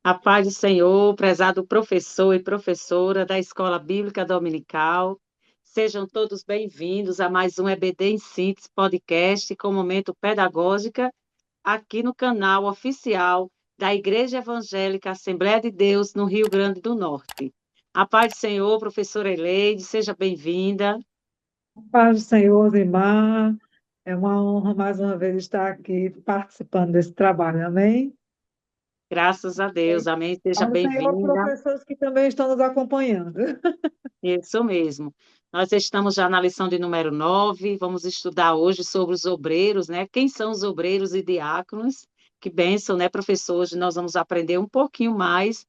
A paz do Senhor, prezado professor e professora da Escola Bíblica Dominical, sejam todos bem-vindos a mais um EBD em Síntese podcast com momento pedagógica aqui no canal oficial da Igreja Evangélica Assembleia de Deus no Rio Grande do Norte. A paz do Senhor, professora Eleide, seja bem-vinda. Paz do Senhor, Zimar. É uma honra mais uma vez estar aqui participando desse trabalho, amém? Graças a Deus, amém. Seja Paz do Senhor, bem-vinda. professores que também estão nos acompanhando. Isso mesmo. Nós estamos já na lição de número 9. Vamos estudar hoje sobre os obreiros, né? Quem são os obreiros e diáconos? Que bênção, né, professor? Hoje nós vamos aprender um pouquinho mais,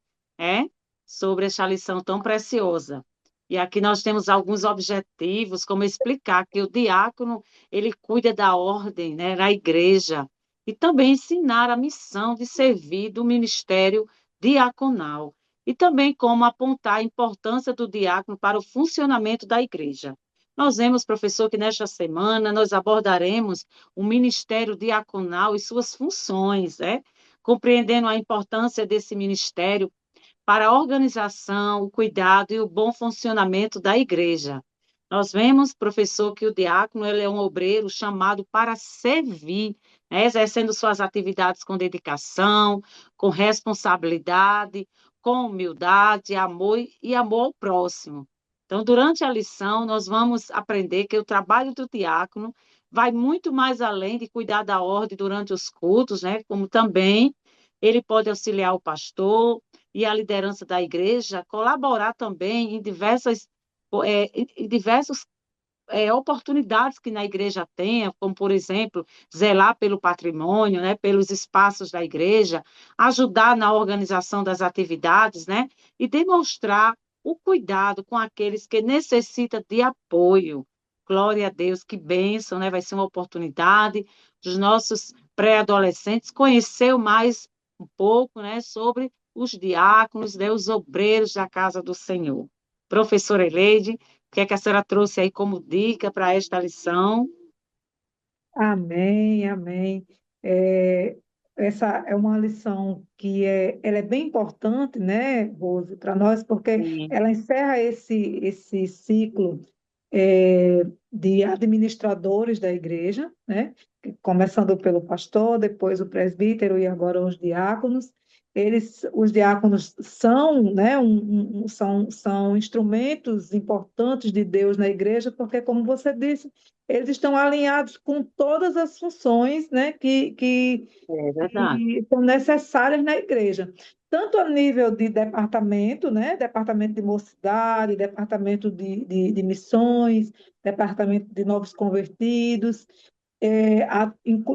sobre esta lição tão preciosa. E aqui nós temos alguns objetivos, como explicar que o diácono, ele cuida da ordem, né, na igreja, e também ensinar a missão de servir do ministério diaconal e também como apontar a importância do diácono para o funcionamento da igreja. Nós vemos, professor, que nesta semana nós abordaremos o ministério diaconal e suas funções, compreendendo a importância desse ministério para a organização, o cuidado e o bom funcionamento da igreja. Nós vemos, professor, que o diácono ele é um obreiro chamado para servir, né, exercendo suas atividades com dedicação, com responsabilidade, com humildade, amor e amor ao próximo. Então, durante a lição, nós vamos aprender que o trabalho do diácono vai muito mais além de cuidar da ordem durante os cultos, né? Como também ele pode auxiliar o pastor e a liderança da igreja, colaborar também em diversas oportunidades que na igreja tenha, como, por exemplo, zelar pelo patrimônio, né, pelos espaços da igreja, ajudar na organização das atividades, né, e demonstrar o cuidado com aqueles que necessitam de apoio. Glória a Deus, que bênção, né? Vai ser uma oportunidade dos nossos pré-adolescentes conhecer mais um pouco, né, sobre os diáconos, né, os obreiros da casa do Senhor. Professora Eleide, o que é que a senhora trouxe aí como dica para esta lição? Amém, amém. É, essa é uma lição ela é bem importante, né, Rose, para nós, porque Sim, ela encerra esse ciclo de administradores da igreja, né? Começando pelo pastor, depois o presbítero e agora os diáconos. Os diáconos são, né, são instrumentos importantes de Deus na igreja, porque, como você disse, eles estão alinhados com todas as funções, né, é verdade. que são necessárias na igreja, tanto a nível de departamento, né, departamento de mocidade, departamento de missões, departamento de novos convertidos,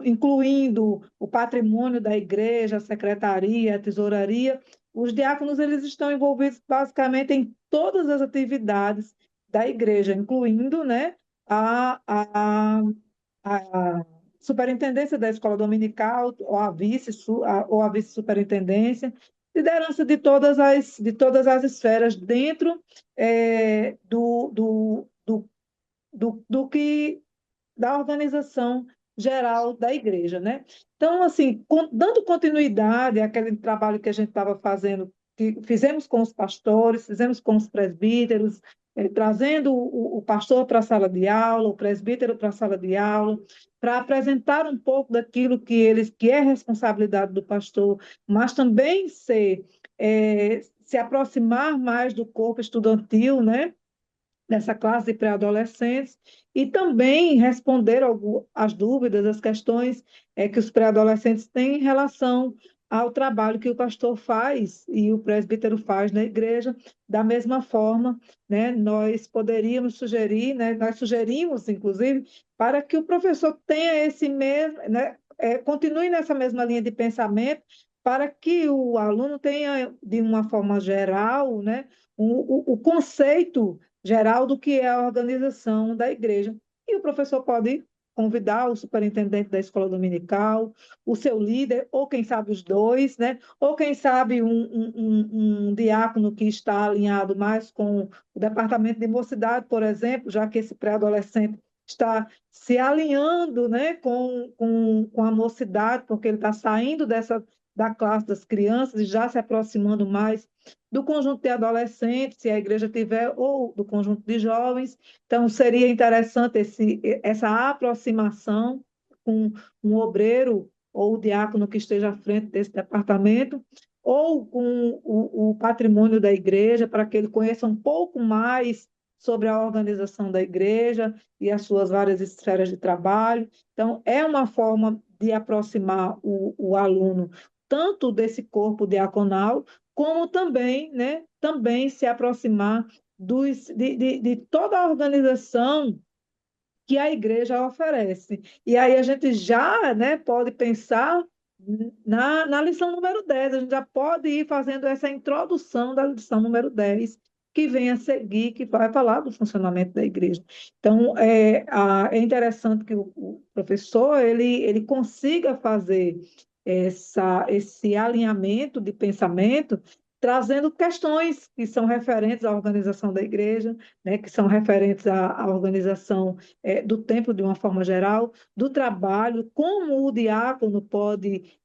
incluindo o patrimônio da igreja, a secretaria, a tesouraria. Os diáconos eles estão envolvidos basicamente em todas as atividades da igreja, incluindo, né, a, a, a superintendência da escola dominical, ou a vice-superintendência, liderança de todas as esferas dentro do que da organização geral da igreja, né? Então, assim, dando continuidade àquele trabalho que a gente estava fazendo, que fizemos com os pastores, fizemos com os presbíteros, trazendo o pastor para a sala de aula, o presbítero para a sala de aula, para apresentar um pouco daquilo que é responsabilidade do pastor, mas também se aproximar mais do corpo estudantil, né? Dessa classe de pré-adolescentes e também responder às dúvidas, às questões que os pré-adolescentes têm em relação ao trabalho que o pastor faz e o presbítero faz na igreja, da mesma forma, né, nós poderíamos sugerir, né, nós sugerimos, inclusive, para que o professor tenha esse mesmo, né, continue nessa mesma linha de pensamento, para que o aluno tenha, de uma forma geral, né, o conceito geral do que é a organização da igreja. E o professor pode convidar o superintendente da escola dominical, o seu líder, ou quem sabe os dois, né? Ou quem sabe um diácono que está alinhado mais com o departamento de mocidade, por exemplo, já que esse pré-adolescente está se alinhando, né, com a mocidade, porque ele está saindo da classe das crianças e já se aproximando mais do conjunto de adolescentes, se a igreja tiver, ou do conjunto de jovens. Então, seria interessante essa aproximação com um obreiro ou o diácono que esteja à frente desse departamento, ou com o patrimônio da igreja, para que ele conheça um pouco mais sobre a organização da igreja e as suas várias esferas de trabalho. Então, é uma forma de aproximar o aluno tanto desse corpo diaconal, como também, né, também se aproximar de toda a organização que a igreja oferece. E aí a gente já, né, pode pensar na lição número 10. A gente já pode ir fazendo essa introdução da lição número 10, que vem a seguir, que vai falar do funcionamento da igreja. Então, é interessante que o professor ele consiga fazer esse alinhamento de pensamento, trazendo questões que são referentes à organização da igreja, né, que são referentes à organização do templo de uma forma geral, do trabalho, como o diácono pode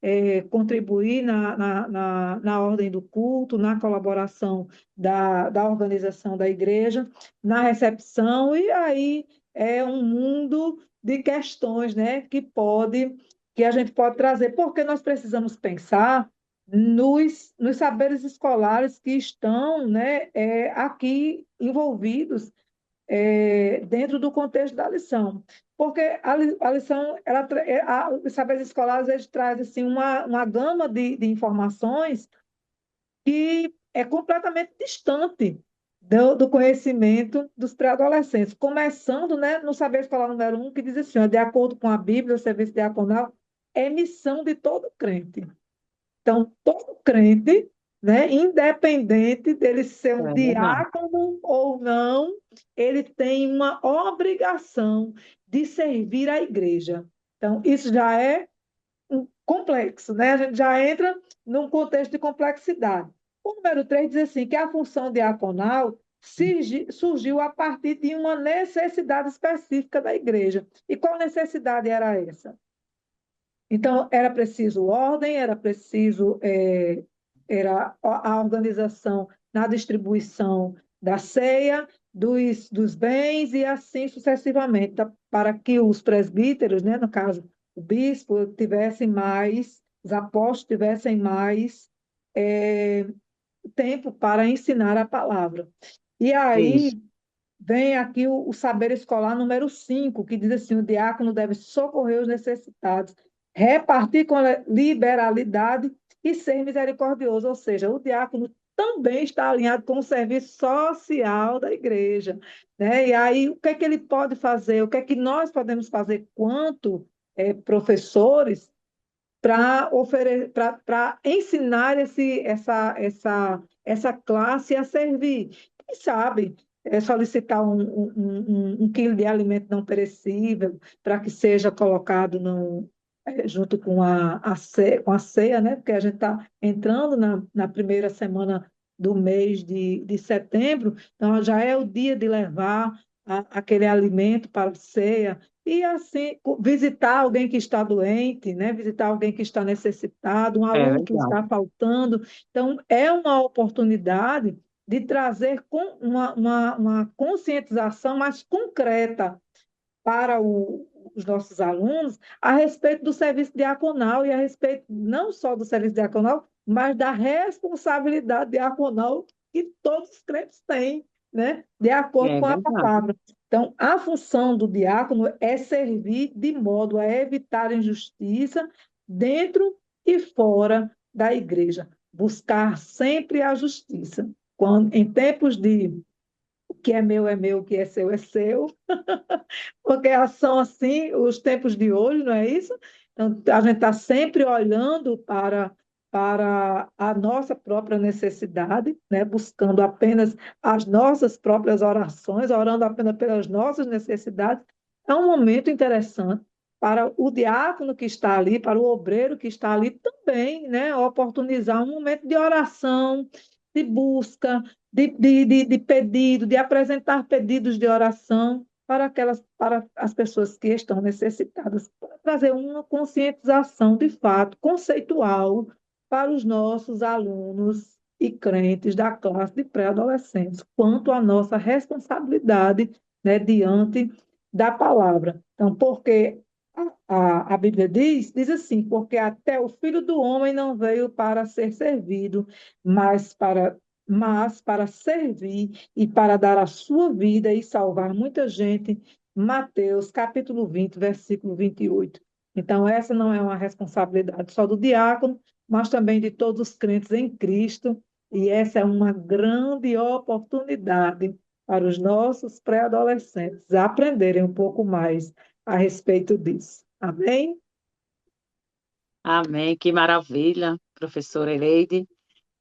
contribuir na ordem do culto, na colaboração da organização da igreja, na recepção, e aí é um mundo de questões, né, que a gente pode trazer, porque nós precisamos pensar nos saberes escolares que estão, né, aqui envolvidos dentro do contexto da lição. Porque a lição, os saberes escolares, eles trazem assim, uma gama de informações que é completamente distante do conhecimento dos pré-adolescentes. Começando, né, no saber escolar número 1, que diz assim, ó, de acordo com a Bíblia, o serviço diaconal é missão de todo crente. Então, todo crente, né, independente dele ser um É verdade. diácono ou não, ele tem uma obrigação de servir a igreja. Então, isso já é um complexo, né? A gente já entra num contexto de complexidade. O número 3 diz assim, que a função diaconal surgiu a partir de uma necessidade específica da igreja. E qual necessidade era essa? Então, era preciso ordem, era preciso era a organização na distribuição da ceia, dos bens e assim sucessivamente, para que os presbíteros, né, no caso, o bispo, tivessem mais, os apóstolos tivessem mais é, tempo para ensinar a palavra. E Isso. aí vem aqui o saber escolar número 5, que diz assim: o diácono deve socorrer os necessitados, repartir com liberalidade e ser misericordioso. Ou seja, o diácono também está alinhado com o serviço social da igreja, né? E aí, o que é que ele pode fazer? O que é que nós podemos fazer quanto professores para ensinar essa classe a servir? Quem sabe solicitar um quilo de alimento não perecível para que seja colocado junto com com a ceia, né? Porque a gente está entrando na primeira semana do mês de setembro, então já é o dia de levar aquele alimento para a ceia, e assim visitar alguém que está doente, né? Visitar alguém que está necessitado, um É aluno que verdade. está faltando. Então, é uma oportunidade de trazer uma conscientização mais concreta para os nossos alunos a respeito do serviço diaconal e a respeito não só do serviço diaconal, mas da responsabilidade diaconal que todos os crentes têm, né? De acordo É com a verdade. palavra. Então, a função do diácono é servir de modo a evitar injustiça dentro e fora da igreja, buscar sempre a justiça. Em tempos de o que é meu, o que é seu, porque são assim os tempos de hoje, não é isso? Então, a gente está sempre olhando para a nossa própria necessidade, né? Buscando apenas as nossas próprias orações, orando apenas pelas nossas necessidades. É um momento interessante para o diácono que está ali, para o obreiro que está ali também, né? Oportunizar um momento de oração, de busca, de pedido, de apresentar pedidos de oração para as pessoas que estão necessitadas, para trazer uma conscientização de fato conceitual para os nossos alunos e crentes da classe de pré-adolescentes, quanto à nossa responsabilidade, né, diante da palavra. Então, porque a Bíblia diz assim, porque até o Filho do Homem não veio para ser servido, mas para servir e para dar a sua vida e salvar muita gente. Mateus, capítulo 20, versículo 28. Então, essa não é uma responsabilidade só do diácono, mas também de todos os crentes em Cristo, e essa é uma grande oportunidade para os nossos pré-adolescentes aprenderem um pouco mais a respeito disso. Amém? Amém, que maravilha, professora Eleide.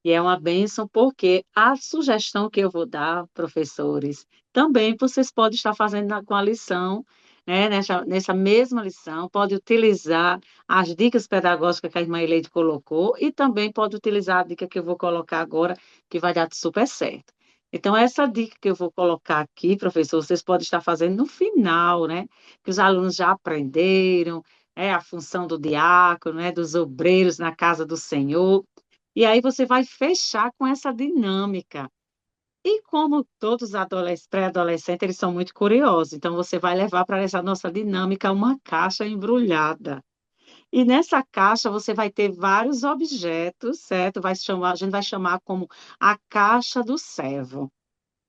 E é uma bênção, porque a sugestão que eu vou dar, professores, também vocês podem estar fazendo com a lição, né, nessa mesma lição, pode utilizar as dicas pedagógicas que a irmã Eleide colocou e também pode utilizar a dica que eu vou colocar agora, que vai dar super certo. Então, essa dica que eu vou colocar aqui, professor, vocês podem estar fazendo no final, né, que os alunos já aprenderam, a função do diácono, né, dos obreiros na casa do Senhor. E aí você vai fechar com essa dinâmica. E como todos os pré-adolescentes, eles são muito curiosos, então você vai levar para essa nossa dinâmica uma caixa embrulhada. E nessa caixa você vai ter vários objetos, certo? A gente vai chamar como a caixa do servo.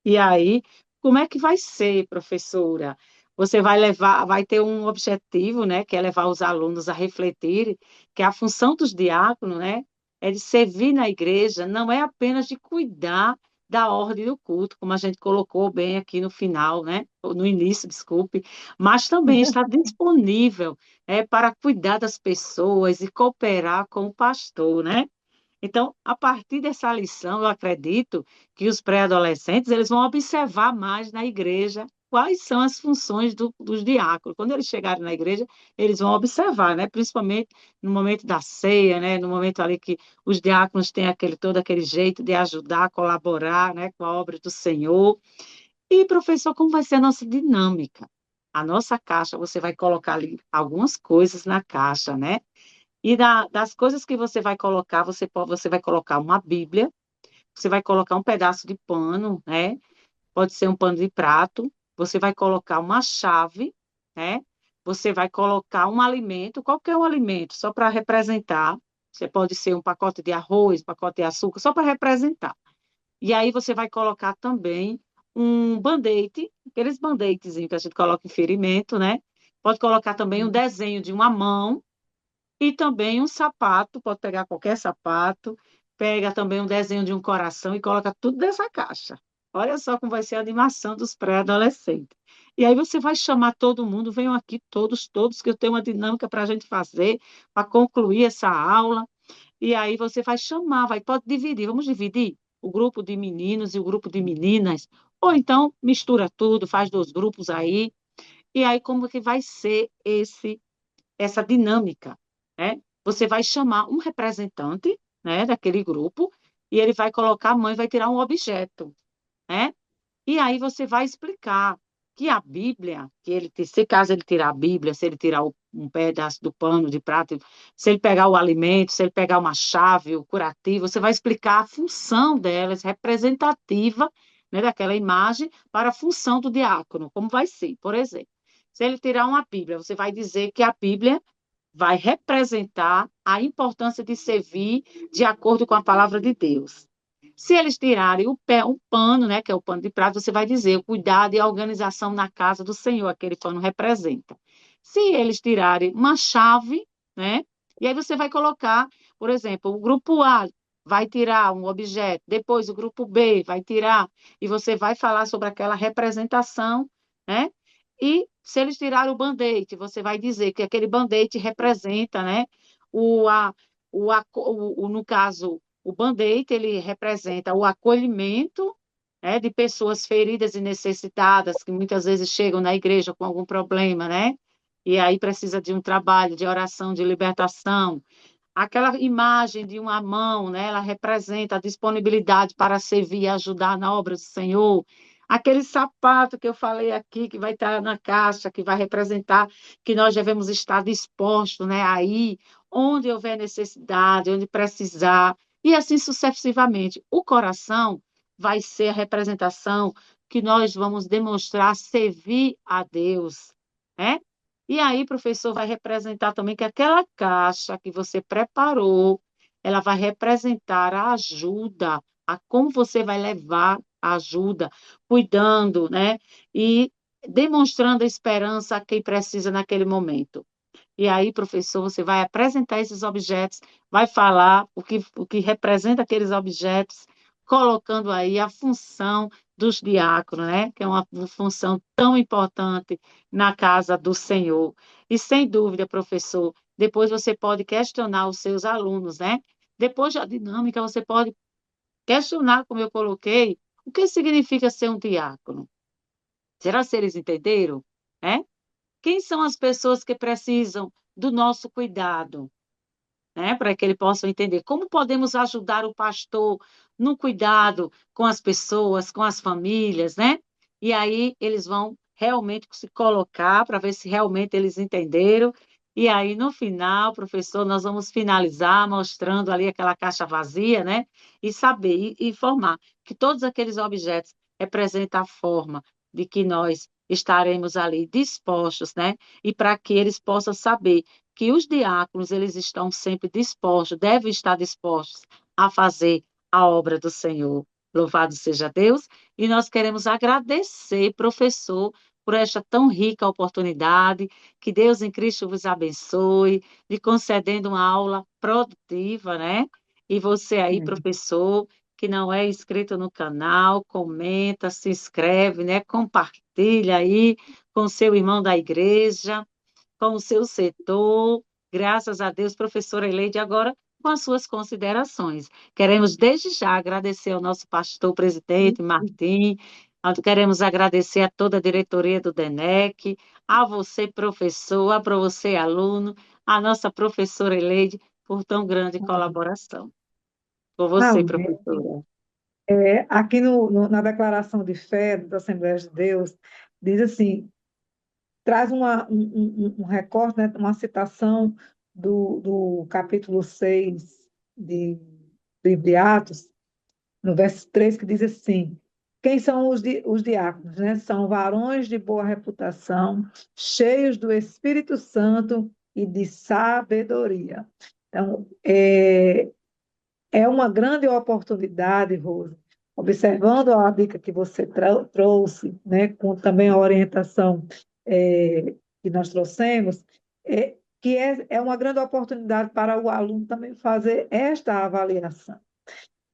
E aí, como é que vai ser, professora? Você vai levar, vai ter um objetivo, né, que é levar os alunos a refletir que a função dos diáconos, né, é de servir na igreja, não é apenas de cuidar da ordem do culto, como a gente colocou bem aqui no final, né, ou no início, desculpe, mas também está disponível, para cuidar das pessoas e cooperar com o pastor, né? Então, a partir dessa lição, eu acredito que os pré-adolescentes eles vão observar mais na igreja quais são as funções dos diáconos. Quando eles chegarem na igreja, eles vão observar, né? Principalmente no momento da ceia, né? No momento ali que os diáconos têm todo aquele jeito de ajudar, colaborar, né? Com a obra do Senhor. E, professor, como vai ser a nossa dinâmica? A nossa caixa, você vai colocar ali algumas coisas na caixa, né? E das coisas que você vai colocar, você vai colocar uma Bíblia, você vai colocar um pedaço de pano, né? Pode ser um pano de prato, você vai colocar uma chave, né? Você vai colocar um alimento, qualquer um alimento, só para representar. Você pode ser um pacote de arroz, um pacote de açúcar, só para representar. E aí você vai colocar também um band-aid, aqueles band-aidzinhos que a gente coloca em ferimento, né? Pode colocar também um desenho de uma mão, e também um sapato, pode pegar qualquer sapato, pega também um desenho de um coração e coloca tudo nessa caixa. Olha só como vai ser a animação dos pré-adolescentes. E aí você vai chamar todo mundo, venham aqui todos, que eu tenho uma dinâmica para a gente fazer, para concluir essa aula. E aí você vai chamar, pode dividir, vamos dividir o grupo de meninos e o grupo de meninas, ou então mistura tudo, faz dois grupos aí, e aí como que vai ser essa dinâmica, né? Você vai chamar um representante, né, daquele grupo, e ele vai colocar a mão e vai tirar um objeto, né? E aí você vai explicar que a Bíblia, se caso ele tirar a Bíblia, se ele tirar um pedaço do pano de prato, se ele pegar o alimento, se ele pegar uma chave, o curativo, você vai explicar a função delas, representativa, né, daquela imagem, para a função do diácono, como vai ser, por exemplo. Se ele tirar uma Bíblia, você vai dizer que a Bíblia vai representar a importância de servir de acordo com a palavra de Deus. Se eles tirarem o pano, né, que é o pano de prato, você vai dizer o cuidado e a organização na casa do Senhor, aquele pano representa. Se eles tirarem uma chave, né, e aí você vai colocar, por exemplo, o grupo A vai tirar um objeto, depois o grupo B vai tirar, e você vai falar sobre aquela representação, né? E se eles tirarem o band-aid, você vai dizer que aquele band-aid representa, né, o, a, no caso, o band-aid, ele representa o acolhimento, né, de pessoas feridas e necessitadas, que muitas vezes chegam na igreja com algum problema, né? E aí precisa de um trabalho de oração, de libertação. Aquela imagem de uma mão, né, ela representa a disponibilidade para servir e ajudar na obra do Senhor. Aquele sapato que eu falei aqui, que vai estar na caixa, que vai representar que nós devemos estar dispostos, né, a ir onde houver necessidade, onde precisar, e assim sucessivamente. O coração vai ser a representação que nós vamos demonstrar servir a Deus, né? E aí, professor, vai representar também que aquela caixa que você preparou, ela vai representar a ajuda, a como você vai levar a ajuda, cuidando, né? E demonstrando a esperança a quem precisa naquele momento. E aí, professor, você vai apresentar esses objetos, vai falar o que representa aqueles objetos, colocando aí a função dos diáconos, né? Que é uma função tão importante na casa do Senhor. E sem dúvida, professor, depois você pode questionar os seus alunos, né? Depois da dinâmica, você pode questionar, como eu coloquei, o que significa ser um diácono. Será que eles entenderam? É? Quem são as pessoas que precisam do nosso cuidado, né? Para que eles possam entender como podemos ajudar o pastor no cuidado com as pessoas, com as famílias, né? E aí eles vão realmente se colocar para ver se realmente eles entenderam. E aí, no final, professor, nós vamos finalizar mostrando ali aquela caixa vazia, né? E saber e informar que todos aqueles objetos representam a forma de que nós estaremos ali dispostos, né? E para que eles possam saber que os diáconos, eles estão sempre dispostos, devem estar dispostos a fazer a obra do Senhor. Louvado seja Deus. E nós queremos agradecer, professor, por esta tão rica oportunidade. Que Deus em Cristo vos abençoe, lhe concedendo uma aula produtiva, né? E você aí, professor, que não é inscrito no canal, comenta, se inscreve, né? Compartilha aí com seu irmão da igreja, com o seu setor. Graças a Deus, professora Eleide, agora com as suas considerações. Queremos, desde já, agradecer ao nosso pastor presidente, Martim, queremos agradecer a toda a diretoria do DENEC, a você, professor, a para você, aluno, a nossa professora Eleide, por tão grande colaboração. Com você, Amém. professora. Aqui na Declaração de Fé da Assembleia de Deus, diz assim, traz um recorte, né, uma citação do capítulo 6 de livro de Atos, no verso 3, que diz assim: quem são os diáconos, né? São varões de boa reputação, cheios do Espírito Santo e de sabedoria. Então, é uma grande oportunidade, Rose, observando a dica que você trouxe, né, com também a orientação que nós trouxemos, que é uma grande oportunidade para o aluno também fazer esta avaliação.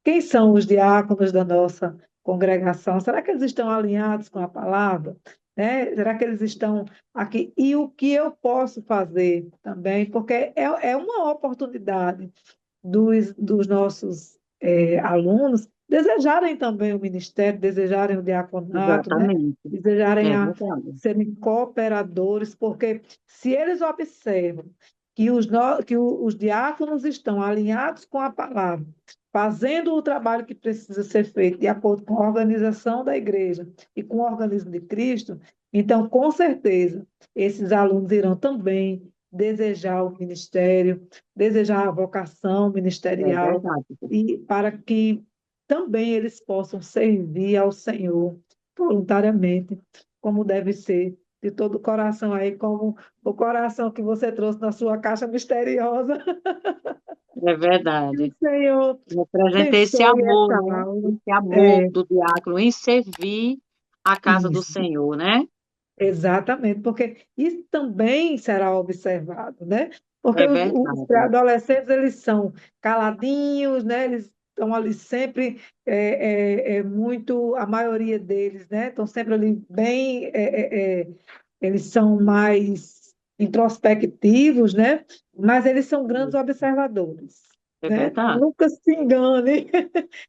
Quem são os diáconos da nossa congregação? Será que eles estão alinhados com a palavra? Né? Será que eles estão aqui? E o que eu posso fazer também? Porque é uma oportunidade dos nossos alunos desejarem também o ministério, desejarem o diaconato, né? Exatamente. Desejarem É verdade. serem cooperadores, porque se eles observam que os diáconos estão alinhados com a palavra, fazendo o trabalho que precisa ser feito de acordo com a organização da igreja e com o organismo de Cristo, então, com certeza, esses alunos irão também desejar o ministério, desejar a vocação É ministerial, verdade. e para que também eles possam servir ao Senhor voluntariamente, como deve ser, de todo o coração aí, como o coração que você trouxe na sua caixa misteriosa. É Que o verdade. Senhor Representa esse abençoe amor, essa né? aula. Esse amor É, do diácono em servir a casa do isso. Senhor, né? Exatamente, porque isso também será observado, né? Porque É os verdade. pré-adolescentes, eles são caladinhos, né? Eles estão ali sempre, muito, a maioria deles, né? Estão sempre ali bem, eles são mais introspectivos, né? Mas eles são grandes observadores, É né? verdade. Nunca se engane,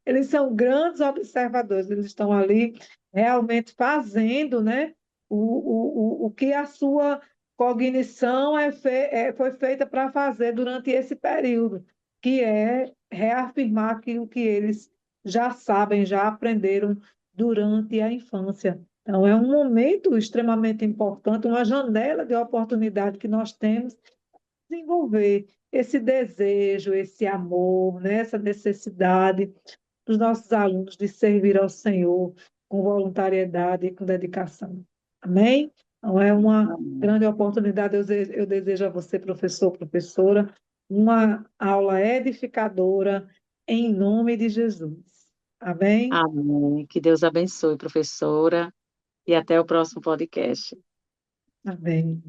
eles são grandes observadores, eles estão ali realmente fazendo, né? O que a sua cognição foi feita para fazer durante esse período, que é reafirmar aquilo que eles já sabem, já aprenderam durante a infância. Então, é um momento extremamente importante, uma janela de oportunidade que nós temos de desenvolver esse desejo, esse amor, né? Essa necessidade dos nossos alunos de servir ao Senhor com voluntariedade e com dedicação. Amém? Então, é uma Amém. grande oportunidade. Eu desejo a você, professor, professora, uma aula edificadora em nome de Jesus. Amém? Amém. Que Deus abençoe, professora, e até o próximo podcast. Amém.